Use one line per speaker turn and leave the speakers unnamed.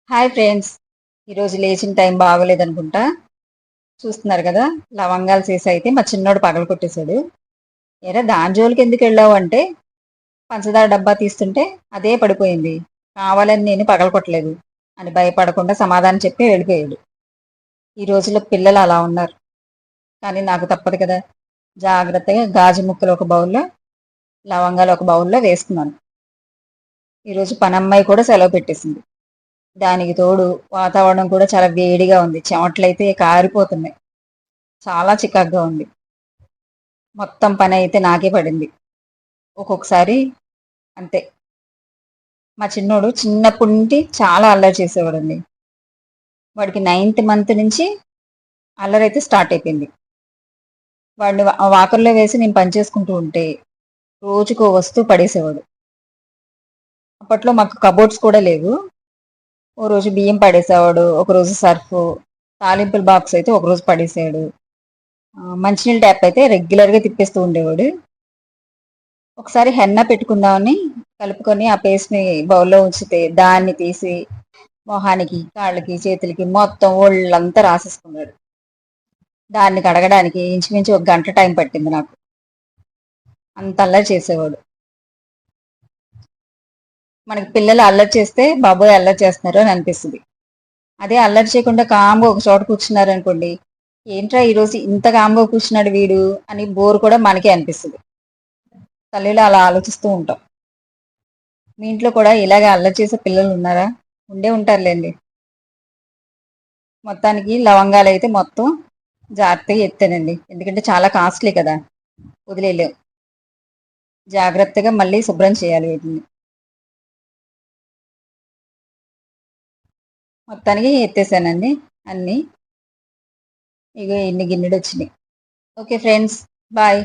Hi friends. ఈరోజు లేచిన time బాగోలేదనుకుంటా. చూస్తున్నారు కదా, లవంగాలు చేసి అయితే మా చిన్నోడు పగల కొట్టేశాడు. ఎరా దాని జోలికి ఎందుకు వెళ్ళావు అంటే, పంచదార డబ్బా తీస్తుంటే అదే పడిపోయింది, కావాలని నేను పగల కొట్టలేదు అని భయపడకుండా సమాధానం చెప్పి వెళ్ళిపోయాడు. ఈ రోజుల్లో పిల్లలు అలా ఉన్నారు. కానీ నాకు తప్పదు కదా, జాగ్రత్తగా గాజు ముక్కలు ఒక బౌల్లో, లవంగాలు ఒక బౌల్లో వేసుకున్నాను. ఈరోజు పనమ్మాయి కూడా సెలవు పెట్టేసింది. దానికి తోడు వాతావరణం కూడా చాలా వేడిగా ఉంది. చెమటలైతే కారిపోతున్నాయి. చాలా చికాకుగా ఉంది. మొత్తం పని అయితే నాకే పడింది. ఒక్కొక్కసారి అంతే. మా చిన్నోడు చిన్నప్పటి నుండి చాలా అల్లరి చేసేవాడండి. వాడికి 9th మంత్ నుంచి అల్లరైతే స్టార్ట్ అయిపోయింది. వాడిని వాకర్లో వేసి నేను పని చేసుకుంటూ ఉంటే రోజుకో వస్తువు పడేసేవాడు. అప్పట్లో మాకు కబోర్డ్స్ కూడా లేవు. ఓ రోజు బియ్యం పడేసేవాడు, ఒకరోజు సర్ఫ్, తాలింపుల బాక్స్ అయితే ఒకరోజు పడేసాడు. మంచినీళ్ళ ట్యాప్ అయితే రెగ్యులర్గా తిప్పేస్తూ ఉండేవాడు. ఒకసారి హెన్నా పెట్టుకుందామని కలుపుకొని ఆ పేస్ట్ని బౌల్లో ఉంచితే దాన్ని తీసి మొహానికి, కాళ్ళకి, చేతులకి మొత్తం ఒళ్ళంతా రాసేసుకున్నాడు. దాన్ని కడగడానికి ఇంచుమించు ఒక గంట టైం పట్టింది నాకు. అంత అల్లరి చేసేవాడు. మనకి పిల్లలు అల్లరి చేస్తే బాబోయ్ అల్లరి చేస్తున్నారు అని అనిపిస్తుంది. అదే అల్లరి చేయకుండా కామ్గా ఒక చోట కూర్చున్నారు అనుకోండి, ఏంట్రా ఈరోజు ఇంత కామ్గా కూర్చున్నాడు వీడు అని బోర్ కూడా మనకే అనిపిస్తుంది. తల్లిలో అలా ఆలోచిస్తూ ఉంటాం. మీ ఇంట్లో కూడా ఇలాగే అల్లరి చేసే పిల్లలు ఉన్నారా? ఉండే ఉంటారులేండి. మొత్తానికి లవంగాలు అయితే మొత్తం జాగ్రత్తగా ఎత్తానండి, ఎందుకంటే చాలా కాస్ట్లీ కదా, వదిలేయలేం. జాగ్రత్తగా మళ్ళీ శుభ్రం చేయాలి వీటిని. మొత్తానికి ఎత్తేసానండి అన్నీ. ఇగో ఇన్ని గిన్నెలు వచ్చినాయి. Okay friends, bye.